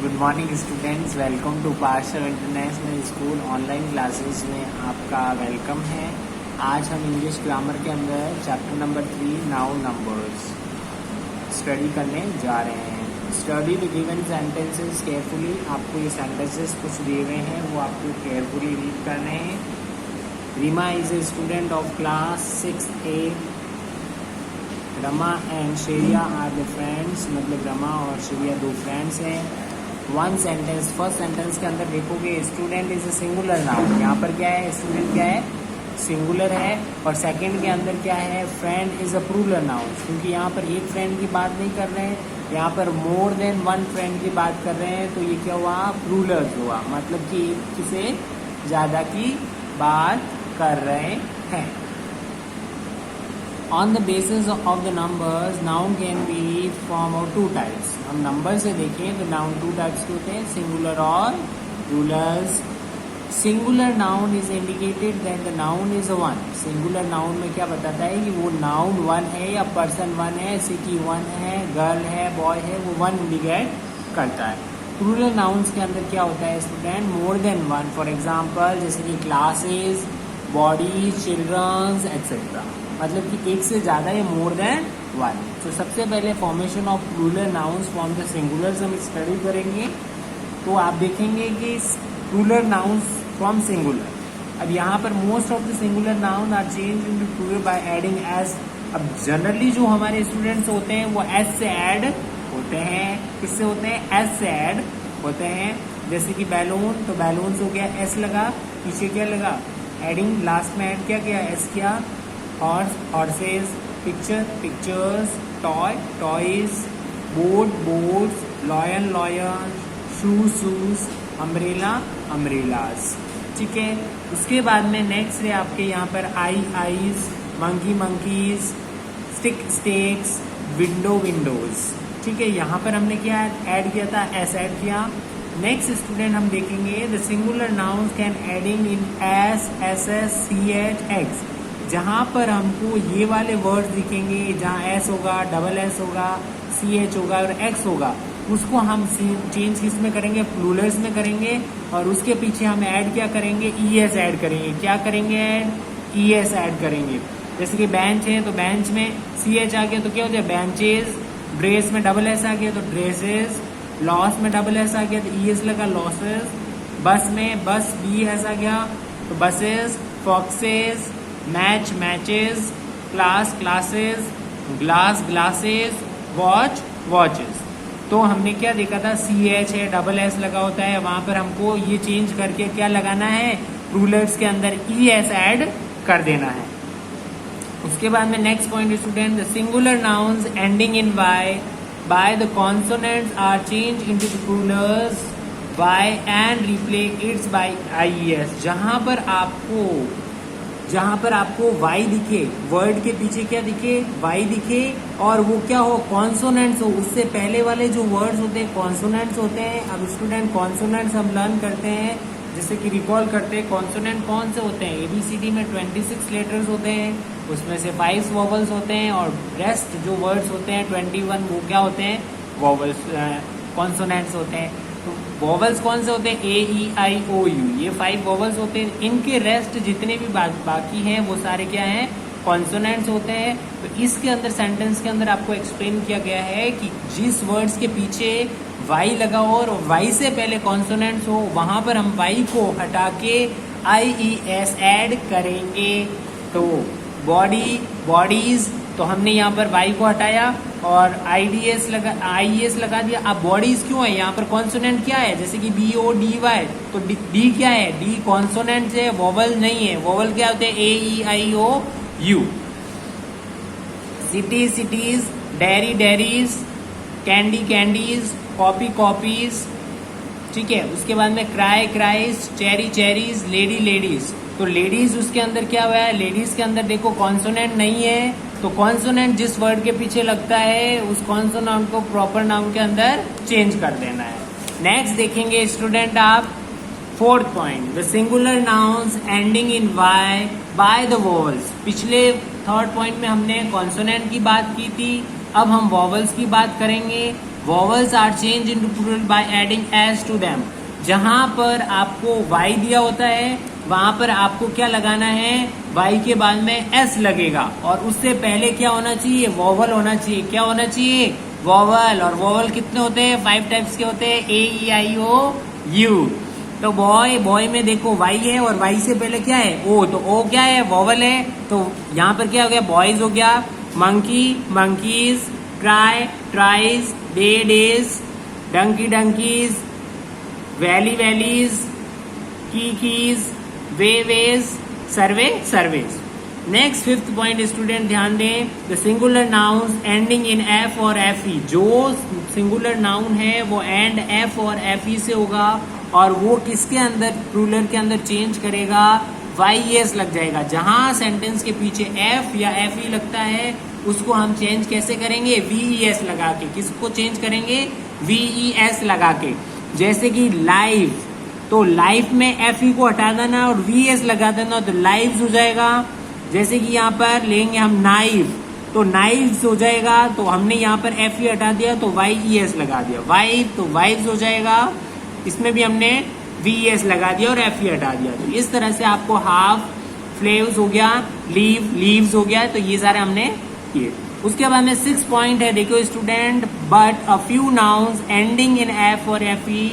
Good morning students, welcome to Parshal international school. Online classes में आपका welcome है। आज हम इंग्लिश ग्रामर के अंदर chapter number 3 noun numbers study करने जा रहे हैं। Study the given sentences carefully. आपको ये सेंटेंसेस कुछ दिए हुए हैं, वो आपको केयरफुली रीड करने हैं। Reema is a student of class 6A। Rama and Shreya are the friends, मतलब रमा और श्रेया दो फ्रेंड्स हैं। वन सेंटेंस, फर्स्ट सेंटेंस के अंदर देखोगे student is a singular noun. यहाँ पर क्या है, स्टूडेंट क्या है, सिंगुलर है। और सेकंड के अंदर क्या है, friend is a plural noun, क्योंकि यहाँ पर एक फ्रेंड की बात नहीं कर रहे हैं, यहाँ पर मोर देन वन फ्रेंड की बात कर रहे हैं। तो ये क्या हुआ, प्लूरल हुआ, मतलब कि एक से ज़्यादा की बात कर रहे हैं। On the basis of the numbers, noun can be formed of two types. हम नंबर से देखें तो नाउन टू टाइप्स के होते हैं, सिंगुलर और Plurals. Singular noun is indicated that the noun is one. Singular noun में क्या बताता है कि वो नाउन वन है या पर्सन वन है, सिटी वन है, गर्ल है, बॉय है, वो वन इंडिकेट करता है। प्लूरल नाउन्स के अंदर क्या होता है student, more than one. For example जैसे कि क्लासेस, बॉडी, चिल्ड्रंस एक्सेट्रा, मतलब कि एक से ज़्यादा या मोर देन वन। तो सबसे पहले formation of plural nouns from the singulars हम स्टडी करेंगे। तो आप देखेंगे कि प्लूरल नाउन्स फ्रॉम सिंगुलर। अब यहाँ पर most of the singular noun are change into plural by adding S. अब जनरली जो हमारे स्टूडेंट्स होते हैं वो एस से ऐड होते हैं। किससे होते हैं, एस से ऐड होते हैं। जैसे कि बैलून, तो बैलून से हो गया एस लगा, पीछे क्या लगा, एडिंग, लास्ट में ऐड क्या किया, एस किया। Horse, horses, picture, pictures, toy, toys, boat, boats, lion, lion, shoes, shoes, umbrella, umbrellas. ठीक है। उसके बाद में नेक्स्ट है आपके यहाँ पर eye, eyes, monkey, monkeys, stick, sticks, window, windows. ठीक है, यहाँ पर हमने क्या ऐड किया था, एस ऐड किया। नेक्स्ट स्टूडेंट हम देखेंगे the singular nouns can adding in S, S S, C H, X. जहाँ पर हमको ये वाले वर्ड्स दिखेंगे, जहाँ एस होगा, डबल एस होगा, सी एच होगा और एक्स होगा, उसको हम चेंज किस में करेंगे, प्लूरल्स में करेंगे। और उसके पीछे हम ऐड क्या करेंगे, ई एस ऐड करेंगे। क्या करेंगे, ऐड, ई एस ऐड करेंगे। जैसे कि बेंच है तो बेंच में सी एच आ गया तो क्या हो जाए, बेंचेज। ड्रेस में डबल एस आ गया तो ड्रेसेस। लॉस में डबल एस आ गया तो ई एस लगा, लॉसेस। बस में बस, बी एस आ गया तो buses. Foxes, match, matches. Class, classes. Glass, glasses. Watch, watches. तो हमने क्या देखा था, सी एच है, डबल एस लगा होता है, वहां पर हमको ये चेंज करके क्या लगाना है, प्लूरल्स के अंदर ई एस ऐड कर देना है। उसके बाद में next point student, the singular nouns ending in Y by the consonants are change into the plurals Y and replace its by I S. जहां पर आपको वाई दिखे, वर्ड के पीछे क्या दिखे, वाई दिखे, और वो क्या हो, कॉन्सोनेंट्स हो, उससे पहले वाले जो वर्ड्स होते हैं कॉन्सोनेंट्स होते हैं। अब स्टूडेंट कॉन्सोनेंट्स हम लर्न करते हैं, जैसे कि रिकॉल करते हैं कॉन्सोनेंट कौन से होते हैं। एबीसीडी में 26 लेटर्स होते हैं, उसमें से 5 वॉवल्स होते हैं, और रेस्ट जो वर्ड्स होते हैं 21 वो क्या होते हैं, वॉवल्स, कॉन्सोनेंट्स होते हैं। तो वॉवल्स कौन से होते हैं, A, E, I, O, you, ये 5 वॉवल्स होते हैं। इनके रेस्ट जितने भी बाकी हैं वो सारे क्या हैं, कॉन्सोनेंट्स होते हैं। तो इसके अंदर सेंटेंस के अंदर आपको एक्सप्लेन किया गया है कि जिस वर्ड्स के पीछे वाई लगा हो और वाई से पहले कॉन्सोनेंट्स हो, वहां पर हम वाई को हटा के आई, ई, एस ऐड करेंगे। तो बॉडी, बॉडीज, तो हमने यहाँ पर वाई को हटाया और आईडीएस लगा, आईएस लगा दिया। अब बॉडीज क्यों है, यहाँ पर कॉन्सोनेंट क्या है, जैसे कि बी ओ डी वाई, तो डी क्या है, डी कॉन्सोनेंट है, वोवल नहीं है। वोवल क्या होते हैं, A, E, I, O, U. City, cities, dairy, dairies, candy, candies, copy, copies. ठीक है। उसके बाद में cry, cries, cherry, cherries, lady, ladies. तो लेडीज उसके अंदर क्या हुआ है, लेडीज के अंदर देखो कॉन्सोनेंट नहीं है, तो कॉन्सोनेंट जिस वर्ड के पीछे लगता है उस कॉन्सोनेंट को प्रॉपर नाउन के अंदर चेंज कर देना है। नेक्स्ट देखेंगे स्टूडेंट आप, fourth point, the singular nouns ending in Y by the vowels. पिछले थर्ड पॉइंट में हमने कॉन्सोनेंट की बात की थी, अब हम वॉवल्स की बात करेंगे। Vowels are change into plural by adding S to them. जहां पर आपको वाई दिया होता है वहां पर आपको क्या लगाना है, वाई के बाद में एस लगेगा और उससे पहले क्या होना चाहिए, वॉवल होना चाहिए। क्या होना चाहिए, वॉवल। और वॉवल कितने होते हैं, 5 टाइप्स के होते हैं, A E I O you. तो बॉय, बॉय में देखो वाई है और वाई से पहले क्या है, ओ। तो ओ क्या है, वॉवल है। तो यहाँ पर क्या हो गया, बॉयज हो गया, monkey monkeys, try tries, day days, donkey donkeys, valley valleys, keys, way ways, survey surveys. Next 5th point student ध्यान दें, the singular noun ending in F और एफ ई। जो सिंगुलर नाउन है वो एंड एफ और F E से होगा और वो किसके अंदर, प्लूरल के अंदर चेंज करेगा, वाई एस लग जाएगा। जहां सेंटेंस के पीछे एफ या एफ ई लगता है उसको हम चेंज कैसे करेंगे, वी एस लगा के। किसको चेंज करेंगे, वी ई एस लगा के। जैसे कि लाइव, तो लाइफ में एफ ई को हटा देना और वी एस लगा देना तो लाइव्स हो जाएगा। जैसे कि यहाँ पर लेंगे हम नाइफ, तो नाइव्स हो जाएगा। तो हमने यहाँ पर एफ ई हटा दिया तो वाई ई एस लगा दिया। वाइफ तो वाइव्स हो जाएगा, इसमें भी हमने वी एस लगा दिया और एफ ई हटा दिया। तो इस तरह से आपको हाफ, फ्लेव्स हो गया, लीव लीव्स हो गया। तो ये सारे हमने किए। उसके बाद में 6 पॉइंट है, देखो student, but a few nouns ending in F और F E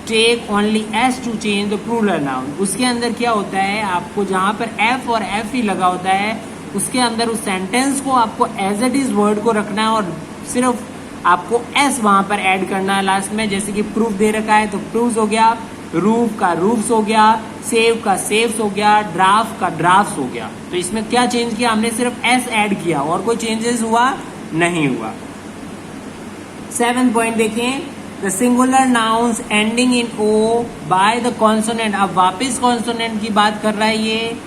take only S to change the plural noun. उसके अंदर क्या होता है, आपको जहां पर एफ और एफ ई लगा होता है उसके अंदर उस सेंटेंस को आपको एज इट इज वर्ड को रखना है और सिर्फ आपको एस वहां पर ऐड करना है लास्ट में। जैसे कि प्रूफ दे रखा है तो प्रूफ हो गया, रूफ का रूफ्स हो गया, सेव का सेव्स हो गया, ड्राफ्ट का ड्राफ्ट हो गया। तो इसमें क्या चेंज किया, हमने सिर्फ एस ऐड किया और कोई चेंजेस हुआ नहीं हुआ। 7 पॉइंट देखें, the singular nouns ending in O by the consonant. अब वापस कॉन्सोनेंट की बात कर रहा है ये।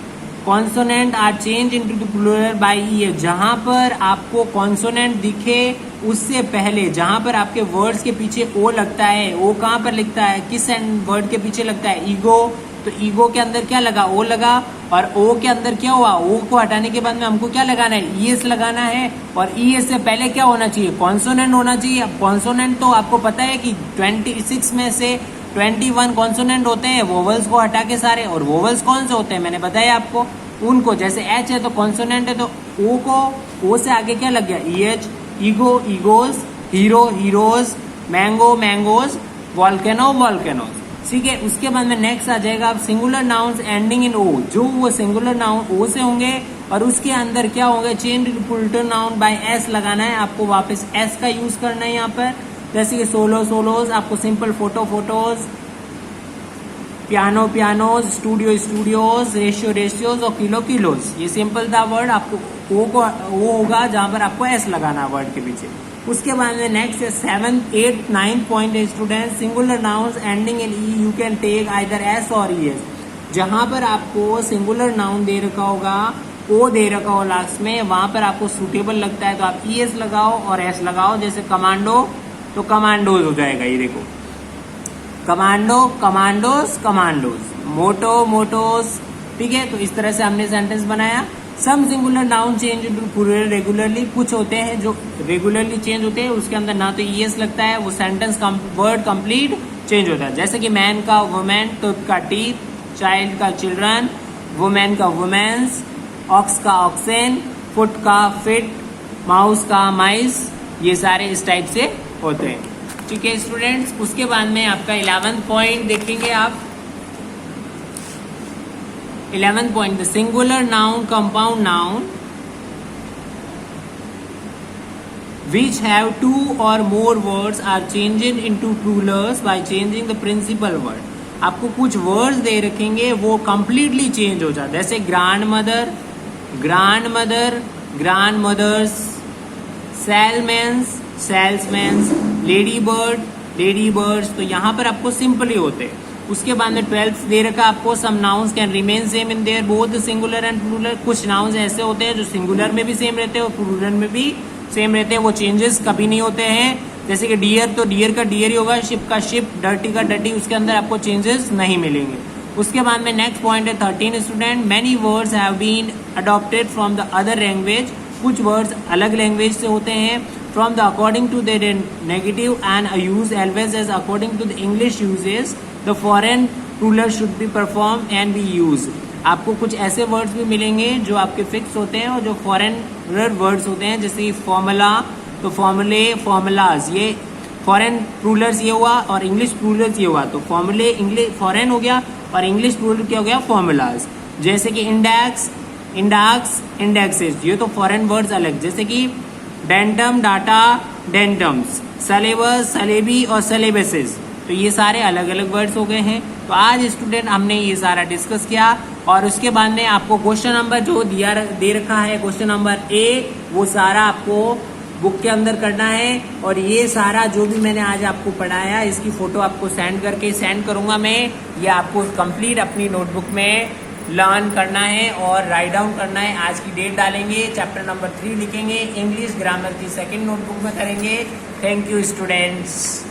Consonant are change into the plural by E. जहां पर आपको कॉन्सोनेंट दिखे उससे पहले, जहां पर आपके वर्ड्स के पीछे ओ लगता है, ओ कहां पर लिखता है, किस वर्ड के पीछे लगता है, ईगो। तो ईगो के अंदर क्या लगा, ओ लगा और ओ के अंदर क्या हुआ, ओ को हटाने के बाद में हमको क्या लगाना है, ई एस लगाना है। और ई एस से पहले क्या होना चाहिए, कॉन्सोनेंट होना चाहिए। अब कॉन्सोनेंट तो आपको पता है कि 26 में से 21 कॉन्सोनेंट होते हैं, वोवल्स को हटा के सारे। और वोवल्स कौन से होते हैं, मैंने बताया आपको उनको। जैसे एच है तो कॉन्सोनेंट है, तो ओ को, ओ से आगे क्या लग गया, E H. Ego egos, hero heroes, mango mangoes, volcano volcanoes. ठीक है। उसके बाद में नेक्स्ट आ जाएगा अब singular nouns ending in O. जो वो सिंगुलर नाउन ओ से होंगे और उसके अंदर क्या होंगे, change plural noun by S लगाना है। आपको वापस एस का यूज करना है यहाँ पर। जैसे कि सोलो सोलोज, आपको simple photo photos, piano pianos, studio studios, ratio ratios और किलो किलोज। ये सिंपल था वर्ड। आपको ओ को वो होगा जहां पर आपको एस लगाना है वर्ड के पीछे। उसके बाद में नेक्स्ट है 7, 8, 9 पॉइंट है student, singular nouns ending in E you can take either S और ई एस। जहां पर आपको सिंगुलर नाउन दे रखा होगा, ओ दे रखा हो लास्ट में, वहां पर आपको सुटेबल लगता है तो आप ई एस लगाओ और एस लगाओ। जैसे कमांडो तो कमांडोज हो जाएगा, ये देखो commando commandos commandos, motto mottos. ठीक है। तो इस तरह से हमने सेंटेंस बनाया। Some singular noun change into plural regularly. कुछ होते हैं जो रेगुलरली चेंज होते हैं, उसके अंदर ना तो ई एस लगता है, वो सेंटेंस वर्ड कंप्लीट चेंज होता है। जैसे कि मैन का वुमेन, टूथ का टीथ, चाइल्ड का चिल्ड्रन, वुमेन का वुमेन्स, ऑक्स का ऑक्सेन, फुट का फिट, माउस का माइस। ये सारे इस टाइप से होते हैं। ठीक है स्टूडेंट्स। उसके बाद में आपका 11th पॉइंट देखेंगे आप। 11th point, the singular noun compound noun which have 2 or more words are changed into plurals by changing the principal word। आपको कुछ वर्ड्स दे रखेंगे वो कंप्लीटली चेंज हो जाता है। जैसे grandmother, grandmother, grandmothers, salesmans, salesmans, ladybird, ladybirds. तो यहाँ पर आपको सिंपल ही होते हैं। उसके बाद में 12th दे रखा आपको, some nouns can remain same in their both singular and plural. कुछ नाउन्स ऐसे होते हैं जो सिंगुलर में भी सेम रहते हैं और प्लूरल में भी सेम रहते हैं, वो चेंजेस कभी नहीं होते हैं। जैसे कि डियर, तो डियर का डियर ही होगा, शिप का शिप, डर्टी का डर्टी, उसके अंदर आपको चेंजेस नहीं मिलेंगे। उसके बाद में नेक्स्ट पॉइंट है 13 student, many words have been adopted from the other language. कुछ वर्ड्स अलग लैंग्वेज से होते हैं from the according to the negative and use always as according to the English uses the foreign ruler should be performed and be used. आपको कुछ ऐसे words भी मिलेंगे जो आपके फिक्स होते हैं और जो फॉरेन वर्ड्स होते हैं, जैसे फॉर्मूला, तो फॉर्मूले, फॉर्मूलाज, ये फॉरेन रूलर्स ये हुआ और इंग्लिश रूलर्स ये हुआ, तो फॉर्मूले इंग्लिश फॉरेन हो गया और इंग्लिश रूलर क्या हो गया, फॉर्मूलाज। जैसे कि इंडेक्स, इंडेक्स, इंडेक्सेस, ये तो फॉरेन वर्ड्स अलग, जैसे कि डेंटम, डाटा, डेंटम्स, सलेबस, सलेबी और सलेबसेस, तो ये सारे अलग अलग वर्ड्स हो गए हैं। तो आज स्टूडेंट हमने ये सारा डिस्कस किया और उसके बाद में आपको क्वेश्चन नंबर जो दे रखा है, क्वेश्चन नंबर ए, वो सारा आपको बुक के अंदर करना है। और ये सारा जो भी मैंने आज आपको पढ़ाया इसकी फोटो आपको सेंड करूंगा मैं, ये आपको कंप्लीट अपनी नोटबुक में लर्न करना है और राइट डाउन करना है। आज की डेट डालेंगे, चैप्टर नंबर 3 लिखेंगे, इंग्लिश ग्रामर की सेकंड नोटबुक में करेंगे। Thank you students.